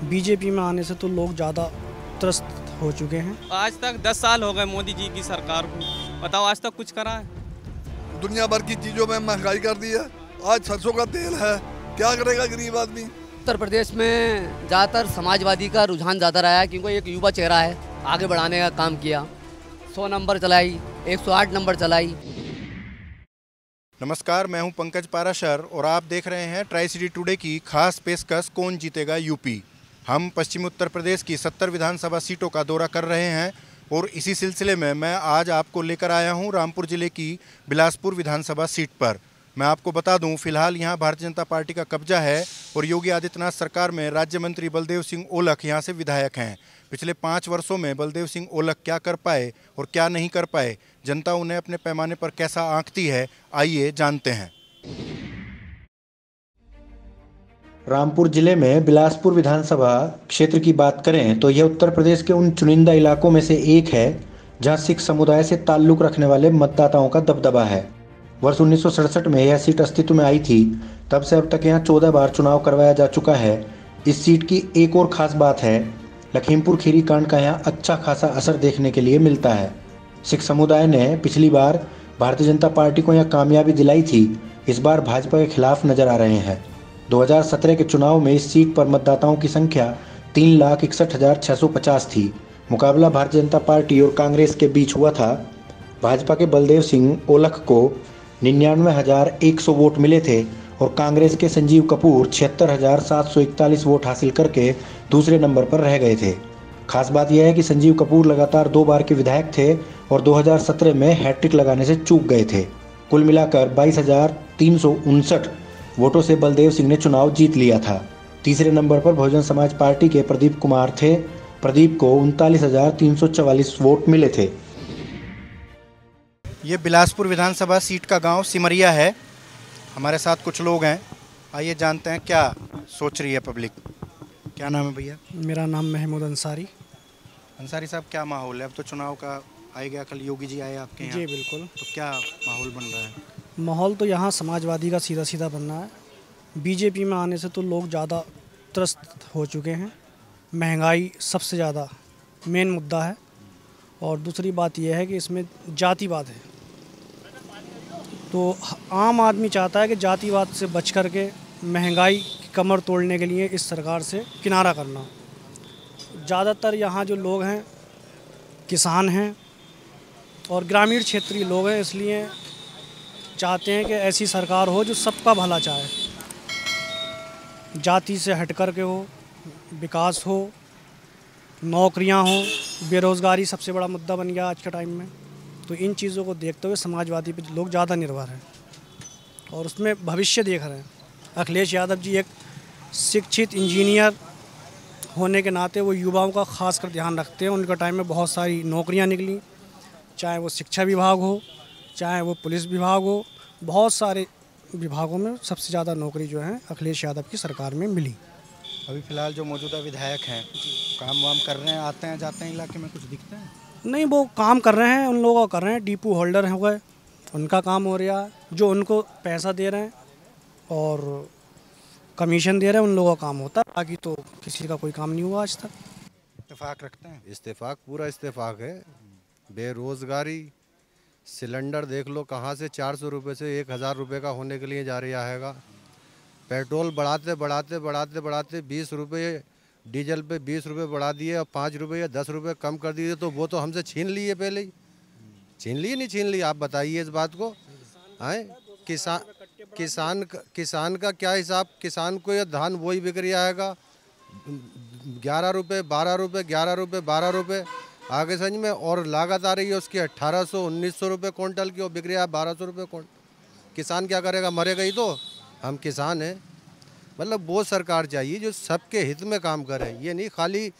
BJP में आने से तो लोग ज़्यादा त्रस्त हो चुके हैं। आज तक 10 साल हो गए मोदी जी की सरकार को, बताओ आज तक कुछ करा है? दुनिया भर की चीजों में महंगाई कर दी है। आज सरसों का तेल है, क्या करेगा गरीब आदमी। उत्तर प्रदेश में ज़्यादातर समाजवादी का रुझान ज़्यादा रहा है, क्योंकि एक युवा चेहरा है, आगे बढ़ाने का काम किया। 100 नंबर चलाई, 108 नंबर चलाई। नमस्कार, मैं हूं पंकज पाराशर और आप देख रहे हैं ट्राई सिटी टुडे की खास पेशकश कौन जीतेगा यूपी। हम पश्चिमी उत्तर प्रदेश की 70 विधानसभा सीटों का दौरा कर रहे हैं और इसी सिलसिले में मैं आज आपको लेकर आया हूं रामपुर जिले की बिलासपुर विधानसभा सीट पर। मैं आपको बता दूं, फिलहाल यहां भारतीय जनता पार्टी का कब्जा है और योगी आदित्यनाथ सरकार में राज्य मंत्री बलदेव सिंह ओलख यहां से विधायक हैं। पिछले 5 वर्षों में बलदेव सिंह ओलख क्या कर पाए और क्या नहीं कर पाए, जनता उन्हें अपने पैमाने पर कैसा आंकती है, आइए जानते हैं। रामपुर जिले में बिलासपुर विधानसभा क्षेत्र की बात करें तो यह उत्तर प्रदेश के उन चुनिंदा इलाकों में से एक है जहां सिख समुदाय से ताल्लुक रखने वाले मतदाताओं का दबदबा है। वर्ष 1967 में यह सीट अस्तित्व में आई थी। तब से अब तक यहां 14 बार चुनाव करवाया जा चुका है। इस सीट की एक और खास बात है, लखीमपुर खीरी कांड का यहाँ अच्छा खासा असर देखने के लिए मिलता है। सिख समुदाय ने पिछली बार भारतीय जनता पार्टी को यहाँ कामयाबी दिलाई थी, इस बार भाजपा के खिलाफ नजर आ रहे हैं। 2017 के चुनाव में इस सीट पर मतदाताओं की संख्या 3,61,650 थी। मुकाबला भारतीय जनता पार्टी और कांग्रेस के बीच हुआ था। भाजपा के बलदेव सिंह ओलख को 99,100 वोट मिले थे और कांग्रेस के संजीव कपूर 76,741 वोट हासिल करके दूसरे नंबर पर रह गए थे। खास बात यह है कि संजीव कपूर लगातार 2 बार के विधायक थे और 2017 में हैट्रिक लगाने से चूक गए थे। कुल मिलाकर 22,359 वोटों से बलदेव सिंह ने चुनाव जीत लिया था। तीसरे नंबर पर बहुजन समाज पार्टी के प्रदीप कुमार थे। प्रदीप को 39,344 वोट मिले थे। ये बिलासपुर विधानसभा सीट का गांव सिमरिया है। हमारे साथ कुछ लोग हैं, आइए जानते हैं क्या सोच रही है पब्लिक। क्या नाम है भैया? मेरा नाम महमूद अंसारी। अंसारी साहब, क्या माहौल है? अब तो चुनाव का आए गया, कल योगी जी आए आपके यहाँ। जी बिल्कुल। तो क्या माहौल बन रहा है? माहौल तो यहाँ समाजवादी का सीधा सीधा बनना है। बीजेपी में आने से तो लोग ज़्यादा त्रस्त हो चुके हैं। महंगाई सबसे ज़्यादा मेन मुद्दा है और दूसरी बात यह है कि इसमें जातिवाद है। तो आम आदमी चाहता है कि जातिवाद से बच करके महंगाई की कमर तोड़ने के लिए इस सरकार से किनारा करना। ज़्यादातर यहाँ जो लोग हैं किसान हैं और ग्रामीण क्षेत्रीय लोग हैं, इसलिए चाहते हैं कि ऐसी सरकार हो जो सबका भला चाहे, जाति से हट कर के हो, विकास हो, नौकरियां हो। बेरोज़गारी सबसे बड़ा मुद्दा बन गया आज के टाइम में। तो इन चीज़ों को देखते हुए समाजवादी पे लोग ज़्यादा निर्भर हैं और उसमें भविष्य देख रहे हैं। अखिलेश यादव जी एक शिक्षित इंजीनियर होने के नाते वो युवाओं का खास कर ध्यान रखते हैं। उनके टाइम में बहुत सारी नौकरियां निकली, चाहे वो शिक्षा विभाग हो, चाहे वो पुलिस विभाग हो। बहुत सारे विभागों में सबसे ज़्यादा नौकरी जो है अखिलेश यादव की सरकार में मिली। अभी फिलहाल जो मौजूदा विधायक हैं काम वाम कर रहे हैं, आते हैं जाते हैं इलाके में, कुछ दिखते हैं? नहीं, वो काम कर रहे हैं, उन लोगों का कर रहे हैं। डिपो होल्डर हो गए, उनका काम हो रहा है। जो उनको पैसा दे रहे हैं और कमीशन दे रहे हैं उन लोगों का काम होता है। बाकी तो किसी का कोई काम नहीं हुआ आज तक। इत्तेफाक रखते हैं? इत्तेफाक, पूरा इत्तेफाक है। बेरोज़गारी, सिलेंडर देख लो कहाँ से 400 रुपये से 1,000 रुपये का होने के लिए जा रहा हैगा। पेट्रोल बढ़ाते बढ़ाते बढ़ाते बढ़ाते 20 रुपये, डीजल पे 20 रुपये बढ़ा दिए और 5 रुपये या 10 रुपये कम कर दिए। तो वो तो हमसे छीन लिए, पहले ही छीन लिए, नहीं छीन लिए? आप बताइए इस बात को। आए किसान का क्या हिसाब? किसान को ये धान वही बिक रहा हैगा 11 रुपये, 12 रुपये, 11 रुपये, 12 रुपये आगे समझ में। और लागत आ रही है उसकी 1800-1900 रुपये क्विंटल की, और बिक रहा है 1200 रुपये क्विंटल। किसान क्या करेगा? मरेगा ही तो। हम किसान हैं। मतलब वो सरकार चाहिए जो सबके हित में काम करे, ये नहीं खाली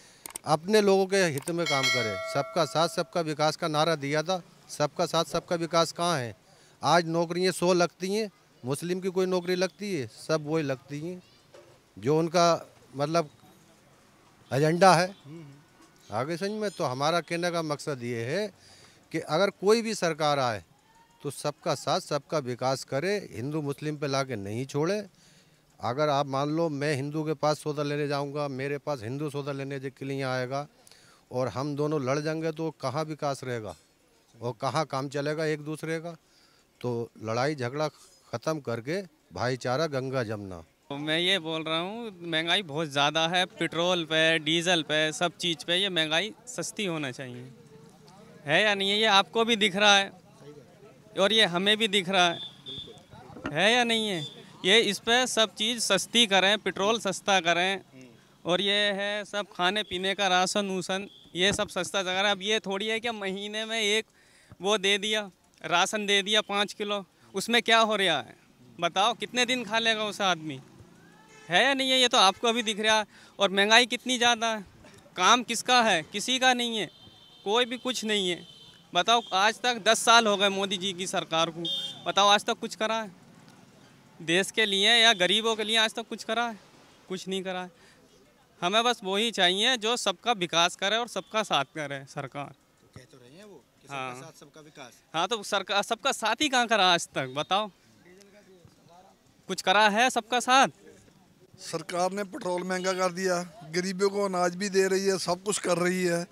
अपने लोगों के हित में काम करे। सबका साथ सबका विकास का नारा दिया था, सबका साथ सबका विकास कहाँ है? आज नौकरियाँ 100 लगती हैं, मुस्लिम की कोई नौकरी लगती है? सब वही लगती हैं जो उनका मतलब एजेंडा है आगे समझ में। तो हमारा कहने का मकसद ये है कि अगर कोई भी सरकार आए तो सबका साथ सबका विकास करे, हिंदू मुस्लिम पे लाके नहीं छोड़े। अगर आप मान लो मैं हिंदू के पास सौदा लेने जाऊंगा, मेरे पास हिंदू सौदा लेने के लिए आएगा और हम दोनों लड़ जाएंगे तो कहाँ विकास रहेगा और कहाँ काम चलेगा एक दूसरे का। तो लड़ाई झगड़ा ख़त्म करके भाईचारा गंगा जमुना। तो मैं ये बोल रहा हूँ महंगाई बहुत ज़्यादा है, पेट्रोल पे डीजल पे सब चीज़ पे ये महंगाई सस्ती होना चाहिए, है या नहीं है? ये आपको भी दिख रहा है और ये हमें भी दिख रहा है या नहीं है? ये इस पे सब चीज़ सस्ती करें, पेट्रोल सस्ता करें और ये है सब खाने पीने का राशन वूसन ये सब सस्ता करें। अब ये थोड़ी है कि महीने में एक वो दे दिया, राशन दे दिया 5 किलो, उसमें क्या हो रहा है बताओ? कितने दिन खा लेगा उस आदमी, है या नहीं है? ये तो आपको भी दिख रहा है। और महंगाई कितनी ज़्यादा है, काम किसका है? किसी का नहीं है, कोई भी कुछ नहीं है। बताओ आज तक 10 साल हो गए मोदी जी की सरकार को, बताओ आज तक कुछ करा है देश के लिए या गरीबों के लिए? आज तक कुछ करा है? कुछ नहीं करा है। हमें बस वही चाहिए जो सबका विकास करे और सबका साथ करे सरकार। कह तो रहे हैं वो कि हाँ। सबका साथ सबका विकास। हाँ तो सरकार सबका साथ ही कहाँ करा आज तक बताओ? कुछ करा है सबका साथ? सरकार ने पेट्रोल महंगा कर दिया, गरीबों को अनाज भी दे रही है, सब कुछ कर रही है,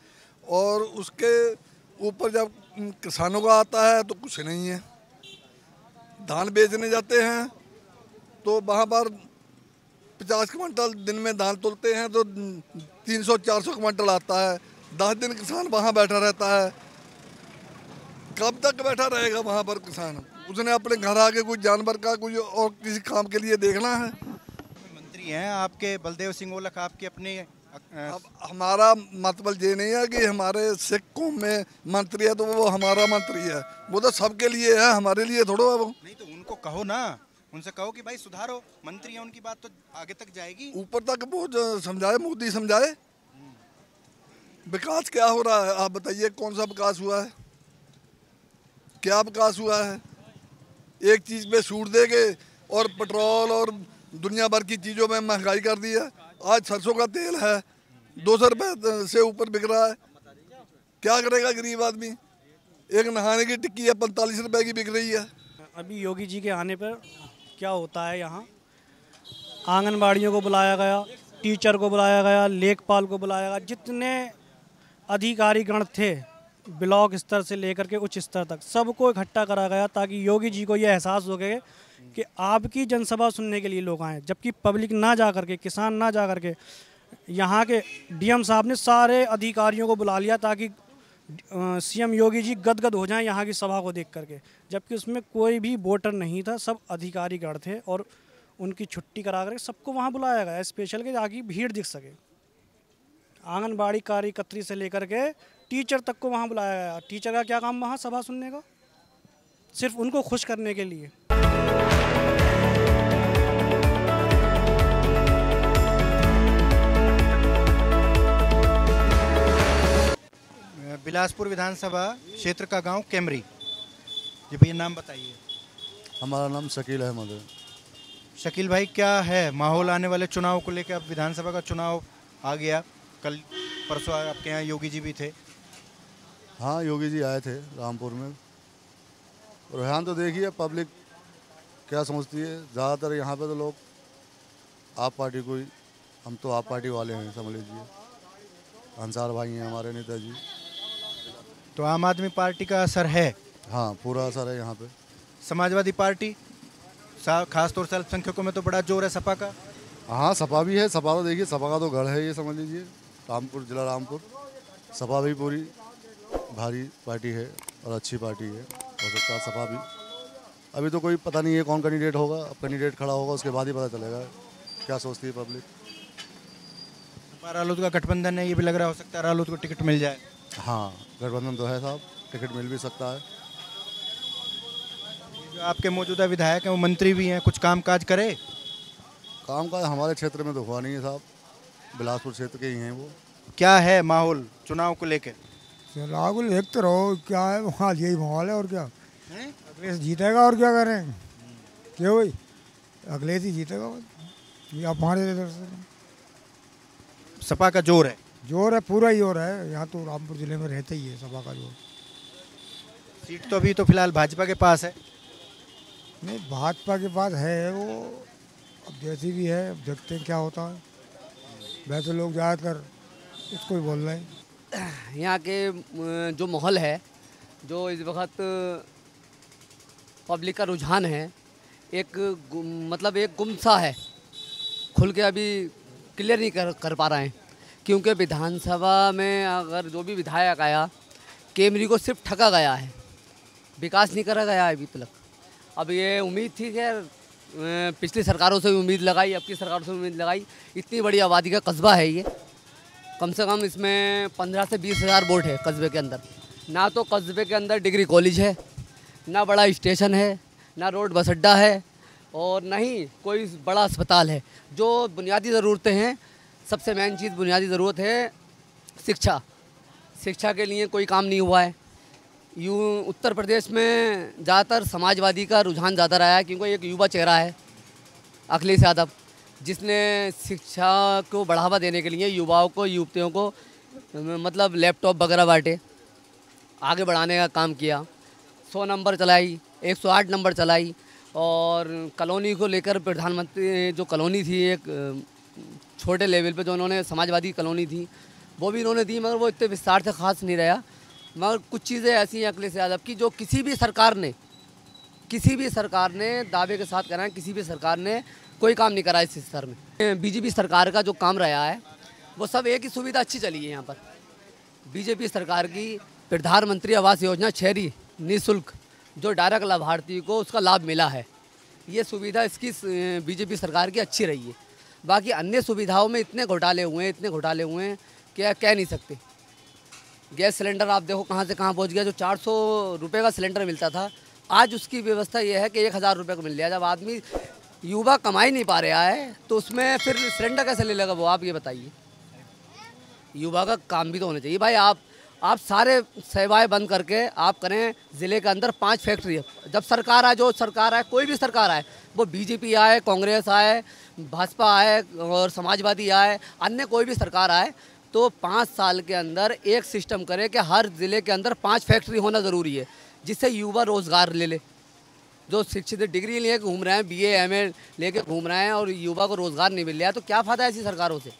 और उसके ऊपर जब किसानों का आता है तो कुछ नहीं है। धान बेचने जाते हैं तो वहाँ पर 50 क्विंटल दिन में धान तोलते हैं तो 300-400 क्विंटल आता है। 10 दिन किसान वहाँ बैठा रहता है, कब तक बैठा रहेगा वहाँ पर किसान? उसने अपने घर आके कुछ जानवर का कुछ और किसी काम के लिए देखना है। मंत्री हैं आपके बलदेव सिंह ओलख, आपके अपने अब हमारा मतलब ये नहीं है कि हमारे सिख कौम में मंत्री है तो वो हमारा मंत्री है, वो तो सबके लिए है, हमारे लिए थोड़ा है वो। नहीं तो उनको कहो ना, उनसे कहो कि भाई सुधारो, मंत्री है उनकी बात तो आगे तक जाएगी। ऊपर तक वो जो समझाए, मोदी समझाए। विकास क्या हो रहा है आप बताइए? कौन सा विकास हुआ है? क्या विकास हुआ है? एक चीज़ पे छूट देंगे और पेट्रोल और दुनिया भर की चीज़ों में महंगाई कर दी है। आज सरसों का तेल है 200 रुपये से ऊपर बिक रहा है, क्या करेगा गरीब आदमी? एक नहाने की टिक्की है 45 रुपये की बिक रही है। अभी योगी जी के आने पर क्या होता है, यहाँ आंगनबाड़ियों को बुलाया गया, टीचर को बुलाया गया, लेखपाल को बुलाया गया, जितने अधिकारीगण थे ब्लॉक स्तर से लेकर के उच्च स्तर तक सबको इकट्ठा करा गया ताकि योगी जी को यह एहसास हो गया कि आपकी जनसभा सुनने के लिए लोग आए। जबकि पब्लिक ना जा करके, किसान ना जा करके, यहाँ के डीएम साहब ने सारे अधिकारियों को बुला लिया ताकि सीएम योगी जी गदगद हो जाएं यहाँ की सभा को देख करके। जबकि उसमें कोई भी वोटर नहीं था, सब अधिकारीगण थे और उनकी छुट्टी करा करके सबको वहाँ बुलाया गया स्पेशल के ताकि भीड़ दिख सके। आंगनबाड़ी कार्यकर्त्री से लेकर के टीचर तक को वहाँ बुलाया गया। टीचर का क्या काम वहाँ सभा सुनने का? सिर्फ उनको खुश करने के लिए। बिलासपुर विधानसभा क्षेत्र का गांव कैमरी। जी भैया नाम बताइए। हमारा नाम शकील अहमद है। शकील भाई, क्या है माहौल आने वाले चुनाव को लेकर? अब विधानसभा का चुनाव आ गया, कल परसों आपके यहाँ योगी जी भी थे। हाँ, योगी जी आए थे रामपुर में। रुझान तो देखिए पब्लिक क्या समझती है। ज़्यादातर यहाँ पे तो लोग आप पार्टी को ही, हम तो आप पार्टी वाले हैं समझ लीजिए। अंसार भाई हैं हमारे नेता जी। तो आम आदमी पार्टी का असर है? हाँ, पूरा असर है यहाँ पे। समाजवादी पार्टी, खासतौर से अल्पसंख्यकों में तो बड़ा जोर है सपा का। हाँ, सपा भी है। सपा तो देखिए, सपा का तो गढ़ है ये समझ लीजिए। रामपुर, जिला रामपुर, सपा भी पूरी भारी पार्टी है और अच्छी पार्टी है। हो सकता है सपा भी, अभी तो कोई पता नहीं है कौन कैंडिडेट होगा। अब कैंडिडेट खड़ा होगा उसके बाद ही पता चलेगा क्या सोचती है पब्लिक। रालोद का गठबंधन है, ये भी लग रहा हो सकता है रालोद को टिकट मिल जाए। हाँ, गठबंधन तो है साहब, टिकट मिल भी सकता है। जो आपके मौजूदा विधायक हैं वो मंत्री भी हैं, कुछ काम काज करे? काम काज हमारे क्षेत्र में तो हुआ नहीं है साहब, बिलासपुर क्षेत्र के ही हैं वो। क्या है माहौल चुनाव को लेकर? चुनाव को देखते रहो, क्या है वहाँ यही माहौल है और क्या। अखिलेश जीतेगा और क्या करें, क्यों भाई? अखिलेश ही जीतेगा ये आप हमारे इधर से। सपा का जोर है? जोर है, पूरा ही जोर है। यहाँ तो रामपुर जिले में रहते ही है सपा का जोर। सीट तो अभी तो फिलहाल भाजपा के पास है। नहीं, भाजपा के पास है वो, अब जैसी भी है, अब देखते हैं क्या होता है। वैसे लोग ज़्यादातर इसको ही बोल रहे हैं। यहाँ के जो माहौल है, जो इस वक्त पब्लिक का रुझान है, मतलब एक गुमसा है, खुल के अभी क्लियर नहीं कर पा रहे हैं। क्योंकि विधानसभा में अगर जो भी विधायक आया, केमरी को सिर्फ ठगा गया है, विकास नहीं करा गया है अभी तक। अब ये उम्मीद थी कि पिछली सरकारों से भी उम्मीद लगाई, अब की सरकारों से उम्मीद लगाई। इतनी बड़ी आबादी का कस्बा है ये, कम से कम इसमें 15 से 20 हज़ार वोट है कस्बे के अंदर। ना तो कस्बे के अंदर डिग्री कॉलेज है, ना बड़ा स्टेशन है, ना रोड बस अड्डा है, और ना ही कोई बड़ा अस्पताल है। जो बुनियादी ज़रूरतें हैं, सबसे मेन चीज़ बुनियादी ज़रूरत है शिक्षा। शिक्षा के लिए कोई काम नहीं हुआ है। उत्तर प्रदेश में ज़्यादातर समाजवादी का रुझान ज़्यादा रहा है, क्योंकि एक युवा चेहरा है अखिलेश यादव, जिसने शिक्षा को बढ़ावा देने के लिए युवाओं को, युवतियों को मतलब लैपटॉप वगैरह बांटे, आगे बढ़ाने का काम किया। 100 नंबर चलाई, 108 नंबर चलाई, और कॉलोनी को लेकर प्रधानमंत्री जो कॉलोनी थी एक छोटे लेवल पे, जो उन्होंने समाजवादी कॉलोनी थी, वो भी इन्होंने दी, मगर वो इतने विस्तार से खास नहीं रहा। मगर कुछ चीज़ें ऐसी हैं अखिलेश यादव की जो किसी भी सरकार ने दावे के साथ करा, किसी भी सरकार ने कोई काम नहीं करा इस स्तर में। बीजेपी सरकार का जो काम रहा है वो सब एक ही सुविधा अच्छी चली है यहाँ पर। बीजेपी सरकार की प्रधानमंत्री आवास योजना शहरी निःशुल्क, जो डायरेक्ट लाभार्थी को उसका लाभ मिला है, ये सुविधा इसकी बीजेपी सरकार की अच्छी रही है। बाकी अन्य सुविधाओं में इतने घोटाले हुए हैं कि कह नहीं सकते। गैस सिलेंडर आप देखो कहाँ से कहाँ पहुँच गया। जो 400 रुपये का सिलेंडर मिलता था, आज उसकी व्यवस्था ये है कि 1000 रुपये का मिल रहा है। जब आदमी युवा कमा ही नहीं पा रहा है तो उसमें फिर सिलेंडर कैसे ले लेगा वो, आप ये बताइए। युवा का काम भी तो होना चाहिए भाई। आप सारे सेवाएं बंद करके आप करें ज़िले के अंदर 5 फैक्ट्री। जब सरकार आए, जो सरकार आए, कोई भी सरकार आए, वो बीजेपी आए, कांग्रेस आए, भाजपा आए और समाजवादी आए, अन्य कोई भी सरकार आए, तो 5 साल के अंदर एक सिस्टम करे कि हर ज़िले के अंदर 5 फैक्ट्री होना ज़रूरी है, जिससे युवा रोज़गार ले ले। जो शिक्षित डिग्री लेके घूम रहे हैं, BA MA लेके घूम रहे हैं, और युवा को रोज़गार नहीं मिल रहा है, तो क्या फ़ायदा है ऐसी सरकारों से।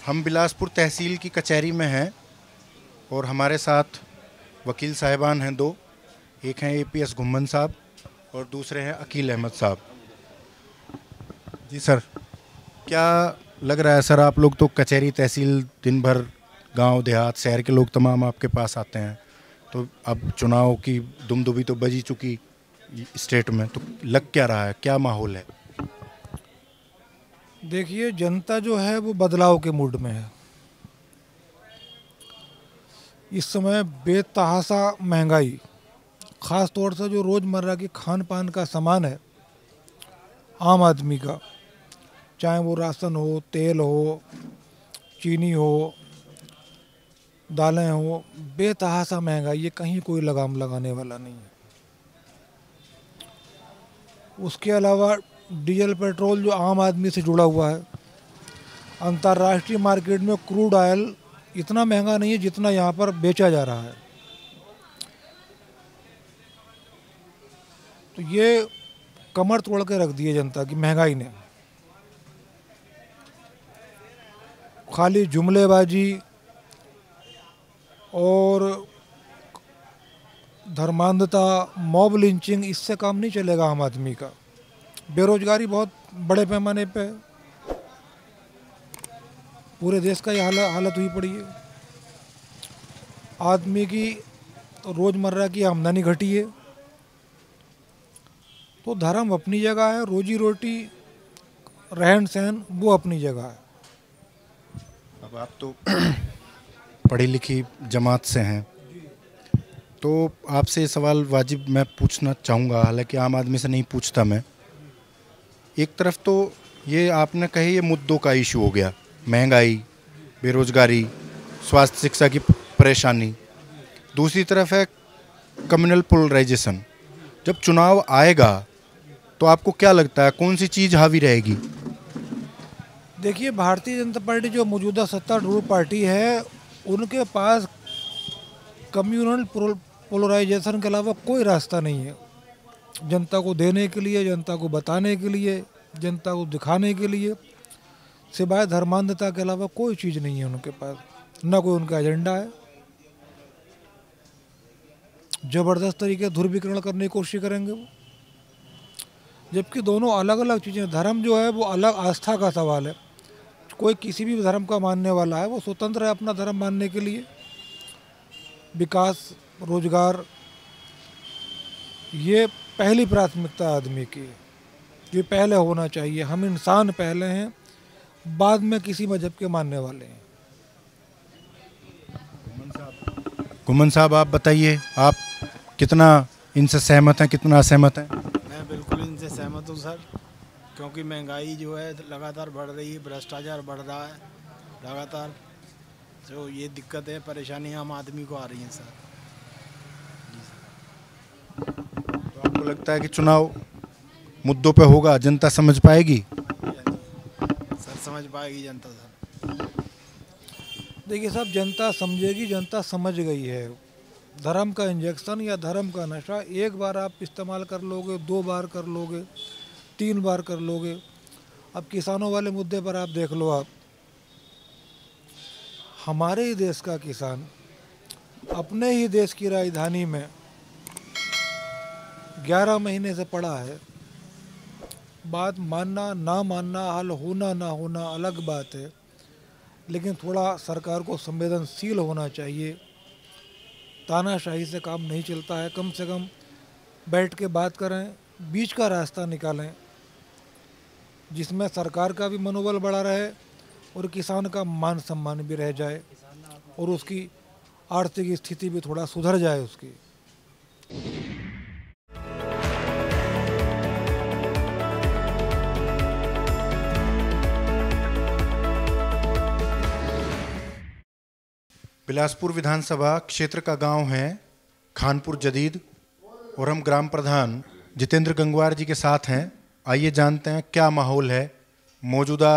हम बिलासपुर तहसील की कचहरी में हैं और हमारे साथ वकील साहिबान हैं 2। एक हैं APS घुम्मन साहब और दूसरे हैं अकील अहमद साहब। जी सर, क्या लग रहा है सर, आप लोग तो कचहरी तहसील दिन भर गांव देहात शहर के लोग तमाम आपके पास आते हैं, तो अब चुनाव की दुमदुबी तो बजी चुकी स्टेट में, तो लग क्या रहा है, क्या माहौल है? देखिए, जनता जो है वो बदलाव के मूड में है। इस समय बेतहाशा महंगाई, ख़ास तौर से जो रोज़मर्रा की खान पान का सामान है आम आदमी का, चाहे वो राशन हो, तेल हो, चीनी हो, दालें हो, बेतहाशा महंगाई, ये कहीं कोई लगाम लगाने वाला नहीं है। उसके अलावा डीजल पेट्रोल जो आम आदमी से जुड़ा हुआ है, अंतर्राष्ट्रीय मार्केट में क्रूड ऑयल इतना महंगा नहीं है जितना यहाँ पर बेचा जा रहा है। तो ये कमर तोड़ के रख दी है जनता की महंगाई ने। खाली जुमलेबाजी और धर्मांधता, मॉब लिंचिंग, इससे काम नहीं चलेगा आम आदमी का। बेरोजगारी बहुत बड़े पैमाने पे है, पूरे देश का ये हालत हुई पड़ी है। आदमी की रोज़मर्रा की आमदनी घटी है। तो धर्म अपनी जगह है, रोजी रोटी, रहन सहन वो अपनी जगह है। अब आप तो पढ़ी लिखी जमात से हैं, तो आपसे ये सवाल वाजिब मैं पूछना चाहूँगा, हालांकि आम आदमी से नहीं पूछता मैं। एक तरफ तो ये आपने कहे ये मुद्दों का इशू हो गया, महंगाई, बेरोजगारी, स्वास्थ्य शिक्षा की परेशानी। दूसरी तरफ है कम्युनल पोलराइजेशन। जब चुनाव आएगा तो आपको क्या लगता है कौन सी चीज़ हावी रहेगी? देखिए, भारतीय जनता पार्टी जो मौजूदा सत्तारूढ़ पार्टी है, उनके पास कम्युनल पोलराइजेशन के अलावा कोई रास्ता नहीं है। जनता को देने के लिए, जनता को बताने के लिए, जनता को दिखाने के लिए, सिवाय धर्मांधता के अलावा कोई चीज़ नहीं है उनके पास। ना कोई उनका एजेंडा है। ज़बरदस्त तरीके ध्रुवीकरण करने की कोशिश करेंगे वो, जबकि दोनों अलग अलग चीज़ें। धर्म जो है वो अलग आस्था का सवाल है। कोई किसी भी धर्म का मानने वाला है, वो स्वतंत्र है अपना धर्म मानने के लिए। विकास, रोजगार, ये पहली प्राथमिकता आदमी की, ये पहले होना चाहिए। हम इंसान पहले हैं, बाद में किसी मजहब के मानने वाले हैं। गुमान साहब, आप बताइए, आप कितना इनसे सहमत हैं, कितना असहमत हैं? मैं बिल्कुल इनसे सहमत हूँ सर, क्योंकि महंगाई जो है लगातार बढ़ रही है, भ्रष्टाचार बढ़ रहा है लगातार, तो ये दिक्कतें, परेशानियाँ आम आदमी को आ रही हैं सर। तो आपको लगता है कि चुनाव मुद्दों पे होगा, जनता समझ पाएगी? सर समझ पाएगी जनता सर। देखिए साहब, जनता समझेगी, जनता समझ गई है। धर्म का इंजेक्शन या धर्म का नशा एक बार आप इस्तेमाल कर लोगे, 2 बार कर लोगे, 3 बार कर लोगे। अब किसानों वाले मुद्दे पर आप देख लो, आप हमारे ही देश का किसान अपने ही देश की राजधानी में 11 महीने से पड़ा है। बात मानना ना मानना, हल होना ना होना अलग बात है, लेकिन थोड़ा सरकार को संवेदनशील होना चाहिए। तानाशाही से काम नहीं चलता है। कम से कम बैठ के बात करें, बीच का रास्ता निकालें, जिसमें सरकार का भी मनोबल बढ़ा रहे और किसान का मान सम्मान भी रह जाए और उसकी आर्थिक स्थिति भी थोड़ा सुधर जाए उसकी। बिलासपुर विधानसभा क्षेत्र का गांव है खानपुर जदीद और हम ग्राम प्रधान जितेंद्र गंगवार जी के साथ हैं। आइए जानते हैं क्या माहौल है, मौजूदा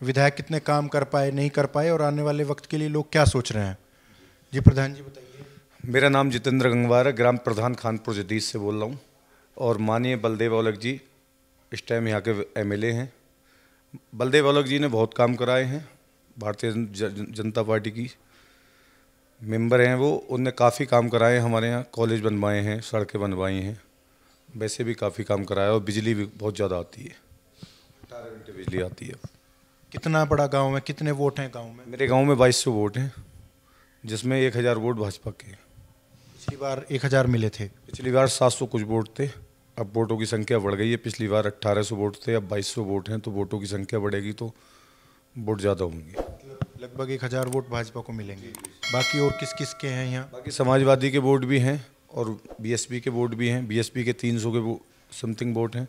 विधायक कितने काम कर पाए, नहीं कर पाए, और आने वाले वक्त के लिए लोग क्या सोच रहे हैं। जी प्रधान जी बताइए। मेरा नाम जितेंद्र गंगवार है, ग्राम प्रधान खानपुर जदीद से बोल रहा हूँ, और माननीय बलदेव औलख जी इस टाइम यहाँ के एमएलए हैं। बलदेव औलख जी ने बहुत काम कराए हैं, भारतीय जनता पार्टी की मेंबर हैं वो, उनने काफ़ी काम कराए हैं। हमारे यहाँ कॉलेज बनवाए हैं, सड़कें बनवाई हैं, वैसे भी काफ़ी काम कराया, और बिजली भी बहुत ज़्यादा आती है, 18 घंटे बिजली आती है। कितना बड़ा गांव है, कितने वोट हैं गांव में? मेरे गांव में 2200 वोट हैं, जिसमें 1000 वोट भाजपा के। पिछली बार 1000 मिले थे, पिछली बार 700 कुछ वोट थे। अब वोटों की संख्या बढ़ गई है, पिछली बार 1800 वोट थे, अब 2200 वोट हैं, तो वोटों की संख्या बढ़ेगी तो वोट ज़्यादा होंगे। लगभग 1000 वोट भाजपा को मिलेंगे। बाकी और किस किस के हैं यहाँ? बाकी समाजवादी के वोट भी हैं और बीएसपी के वोट भी हैं। बीएसपी के 300 के समथिंग वोट हैं,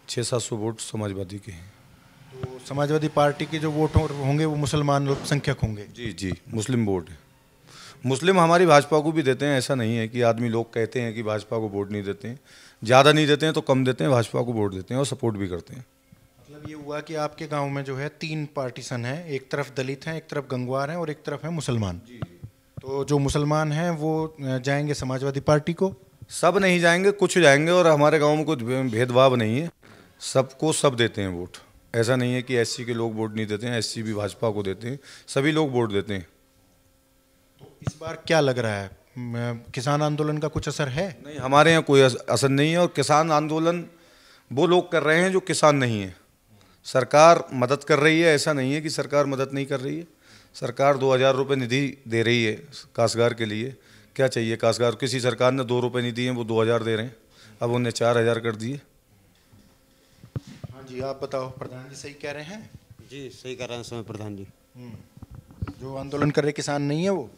600-700 वोट समाजवादी के हैं। तो समाजवादी पार्टी के जो वोट होंगे वो मुसलमान अल्पसंख्यक होंगे? जी जी, मुस्लिम वोट है। मुस्लिम हमारी भाजपा को भी देते हैं, ऐसा नहीं है कि आदमी लोग कहते हैं कि भाजपा को वोट नहीं देते हैं। ज़्यादा नहीं देते हैं तो कम देते हैं, भाजपा को वोट देते हैं और सपोर्ट भी करते हैं। मतलब ये हुआ कि आपके गांव में जो है 3 पार्टीशन है, एक तरफ दलित हैं, एक तरफ गंगवार हैं और एक तरफ है मुसलमान। तो जो मुसलमान हैं वो जाएंगे समाजवादी पार्टी को? सब नहीं जाएंगे, कुछ जाएंगे, और हमारे गांव में कुछ भेदभाव नहीं है, सबको सब देते हैं वोट। ऐसा नहीं है कि एससी के लोग वोट नहीं देते हैं, एससी भी भाजपा को देते हैं, सभी लोग वोट देते हैं। तो इस बार क्या लग रहा है, किसान आंदोलन का कुछ असर है? नहीं, हमारे यहाँ कोई असर नहीं है, और किसान आंदोलन वो लोग कर रहे हैं जो किसान नहीं है। सरकार मदद कर रही है, ऐसा नहीं है कि सरकार मदद नहीं कर रही है। सरकार 2000 रुपये निधि दे रही है काश्तकार के लिए। क्या चाहिए काश्तकार? किसी सरकार ने 2 रुपये नहीं दिए, वो 2000 दे रहे हैं, अब उन्हें 4000 कर दिए। हाँ जी, आप बताओ। प्रधान जी सही कह रहे हैं? जी सही कह रहे हैं समय प्रधान जी। जो आंदोलन कर रहे किसान नहीं है वो?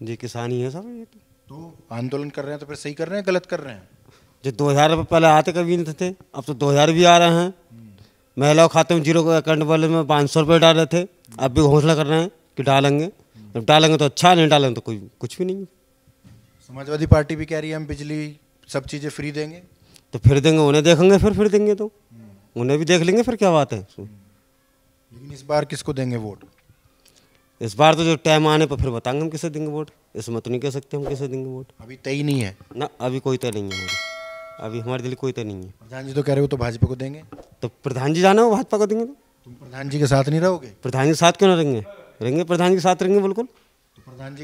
जी किसान ही है सब। ये तो आंदोलन कर रहे हैं तो फिर सही कर रहे हैं, गलत कर रहे हैं? जो 2000 रुपये पहले आते कभी नहीं थे, अब तो 2000 भी आ रहे हैं। महिलाओं खाते में 0 अकाउंट वाले में 500 रुपये डाल रहे थे, अब भी घोषणा कर रहे हैं कि डालेंगे। जब डालेंगे तो अच्छा, नहीं डालेंगे तो कोई कुछ भी नहीं। समाजवादी पार्टी भी कह रही है हम बिजली सब चीज़ें फ्री देंगे। तो फिर देंगे, उन्हें देखेंगे, फिर देंगे तो उन्हें भी देख लेंगे, फिर क्या बात है। लेकिन इस बार किसको देंगे वोट? इस बार तो जो टाइम आने पर फिर बताएंगे हम किसे देंगे वोट। इसमें तो नहीं कह सकते हम किसे देंगे वोट। अभी तय नहीं है ना, अभी कोई तय नहीं है हमारी। अभी हमारे दिल कोई तय नहीं है। प्रधान जी तो कह रहे हो तो भाजपा को देंगे। तो प्रधान जी जाना हो भाजपा को देंगे। तो तुम प्रधान जी के साथ नहीं रहोगे? प्रधान जी के साथ क्यों ना रहेंगे? रहेंगे, प्रधान जी के साथ रहेंगे बिल्कुल। तो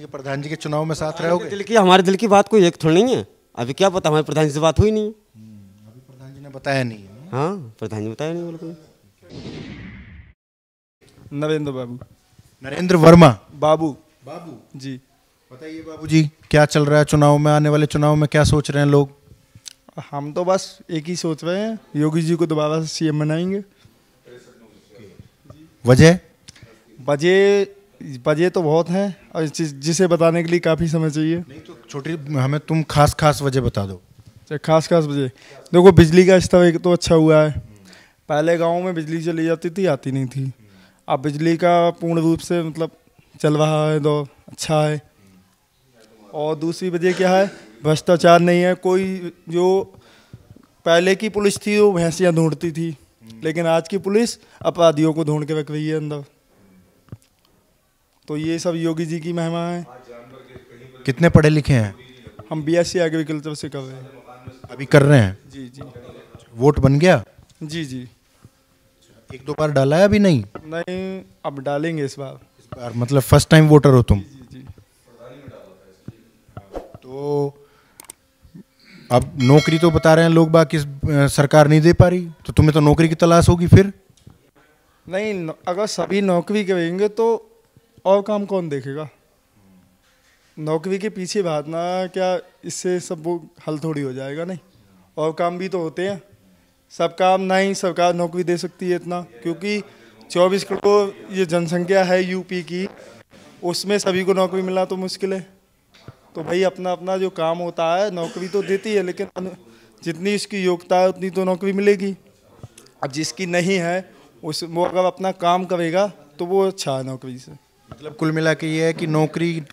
प्रधान जी के चुनाव में साथ रहोगे? हमारे दिल की बात कोई एक थोड़ी नहीं है। अभी क्या पता, हमारे प्रधान जी से बात हुई नहीं है। अभी प्रधान जी ने बताया नहीं है। हाँ, प्रधान जी बताया नहीं बिल्कुल। नरेंद्र बाबू। नरेंद्र वर्मा बाबू। बाबू जी बताइए बाबू जी, क्या चल रहा है चुनाव में? आने वाले चुनाव में क्या सोच रहे हैं लोग? हम तो बस एक ही सोच रहे हैं, योगी जी को दोबारा से सीएम बनाएंगे। वजह तो बहुत हैं और जिसे बताने के लिए काफ़ी समय चाहिए। नहीं तो छोटी हमें तुम खास वजह बता दो। खास वजह देखो, बिजली का स्तर एक तो अच्छा हुआ है। पहले गांव में बिजली चली जाती थी, आती नहीं थी। अब बिजली का पूर्ण रूप से मतलब चल रहा है तो अच्छा है। और दूसरी वजह क्या है, भ्रष्टाचार नहीं है कोई। जो पहले की पुलिस थी वो भैंसियाँ ढूंढती थी, लेकिन आज की पुलिस अपराधियों को ढूंढ के रख रही है अंदर। तो ये सब योगी जी की महिमा है। कितने पढ़े लिखे हैं? हम BSc एग्रीकल्चर से कर रहे हैं। अभी कर रहे हैं? जी जी। वोट बन गया? जी जी। एक दो बार डाला है? अभी नहीं? नहीं, अब डालेंगे इस बार। मतलब फर्स्ट टाइम वोटर हो तुम? जी। तो अब नौकरी तो बता रहे हैं लोग, बाकी सरकार नहीं दे पा रही, तो तुम्हें तो नौकरी की तलाश होगी फिर? नहीं, अगर सभी नौकरी करेंगे तो और काम कौन देखेगा? नौकरी के पीछे भागना क्या, इससे सब वो हल थोड़ी हो जाएगा? नहीं, और काम भी तो होते हैं। सब काम नहीं सरकार नौकरी दे सकती है इतना, क्योंकि 24 करोड़ ये जनसंख्या है यूपी की, उसमें सभी को नौकरी मिलना तो मुश्किल है। तो भाई अपना अपना जो काम होता है नौकरी तो देती है, लेकिन जितनी इसकी योग्यता है उतनी तो नौकरी मिलेगी। अब जिसकी नहीं है वो अगर अपना काम करेगा तो वो अच्छा है नौकरी से। मतलब कुल मिला के ये है कि नौकरी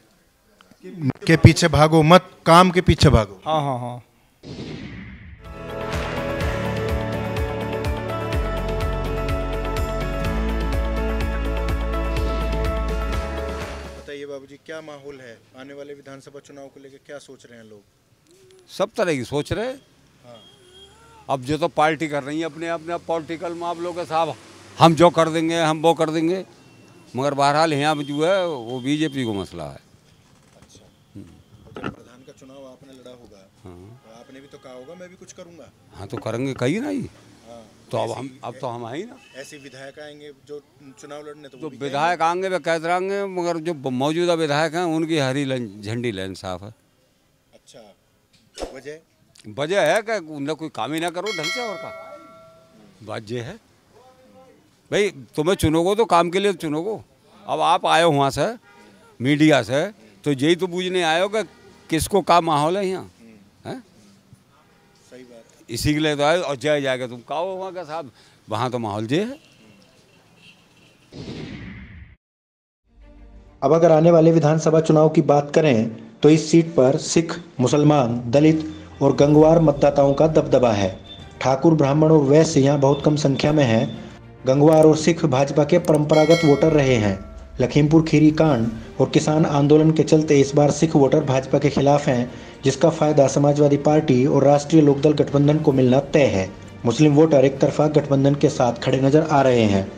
के पीछे भागो मत, काम के पीछे भागो। हाँ। बताइए बाबूजी, क्या माहौल है आने वाले विधानसभा चुनाव को लेकर? क्या सोच रहे हैं लोग? सब तरह की सोच रहे हैं। अब जो तो पार्टी कर रही है अपने अपने पॉलिटिकल मामलों के साथ, हम जो कर देंगे हम वो कर देंगे, मगर बहरहाल यहाँ पर जो है वो बीजेपी को मसला है। प्रधान का चुनाव आपने लड़ा होगा, तो आपने भी तो कहा होगा मैं भी कुछ करूंगा। हाँ तो करेंगे, कहीं नहीं। तो अब तो हम ही ना ऐसे विधायक आएंगे जो चुनाव लड़ने, तो विधायक आएंगे वे कह देंगे, मगर जो मौजूदा विधायक हैं उनकी हरी झंडी लाइन साफ है। अच्छा, वजह है कि उन्हें कोई काम ही ना करो ढंग से, और का बात ये है भाई, तुम्हें चुनोगो तो काम के लिए चुनोगो। अब आप आए हो वहाँ से मीडिया से, तो यही तो बूझने आए हो कि किसको का माहौल है यहाँ है। सही बात। इसी के लिए तो आए, और जय जाएगा तुम कहो वहाँ का साहब, वहाँ तो माहौल जे है। अब अगर आने वाले विधानसभा चुनाव की बात करें तो इस सीट पर सिख, मुसलमान, दलित और गंगवार मतदाताओं का दबदबा है। ठाकुर, ब्राह्मण और वैश्य यहाँ बहुत कम संख्या में हैं। गंगवार और सिख भाजपा के परंपरागत वोटर रहे हैं। लखीमपुर खीरी कांड और किसान आंदोलन के चलते इस बार सिख वोटर भाजपा के खिलाफ हैं, जिसका फायदा समाजवादी पार्टी और राष्ट्रीय लोकदल गठबंधन को मिलना तय है। मुस्लिम वोटर एक तरफा गठबंधन के साथ खड़े नजर आ रहे हैं।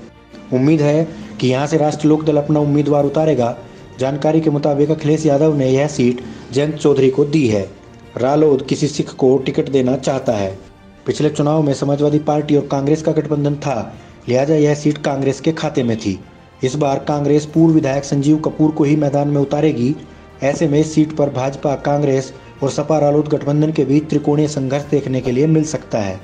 उम्मीद है कि यहां से राष्ट्रीय लोकदल अपना उम्मीदवार उतारेगा। जानकारी के मुताबिक अखिलेश यादव ने यह सीट जयंत चौधरी को दी है। रालोद किसी सिख को टिकट देना चाहता है। पिछले चुनाव में समाजवादी पार्टी और कांग्रेस का गठबंधन था, लिहाजा यह सीट कांग्रेस के खाते में थी। इस बार कांग्रेस पूर्व विधायक संजीव कपूर को ही मैदान में उतारेगी। ऐसे में इस सीट पर भाजपा, कांग्रेस और सपा रालोद गठबंधन के बीच त्रिकोणीय संघर्ष देखने के लिए मिल सकता है।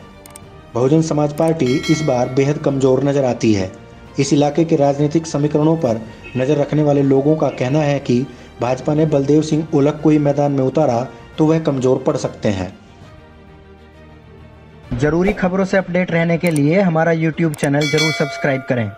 बहुजन समाज पार्टी इस बार बेहद कमजोर नजर आती है। इस इलाके के राजनीतिक समीकरणों पर नजर रखने वाले लोगों का कहना है कि भाजपा ने बलदेव सिंह ओलख को ही मैदान में उतारा तो वह कमजोर पड़ सकते हैं। जरूरी खबरों से अपडेट रहने के लिए हमारा YouTube चैनल जरूर सब्सक्राइब करें।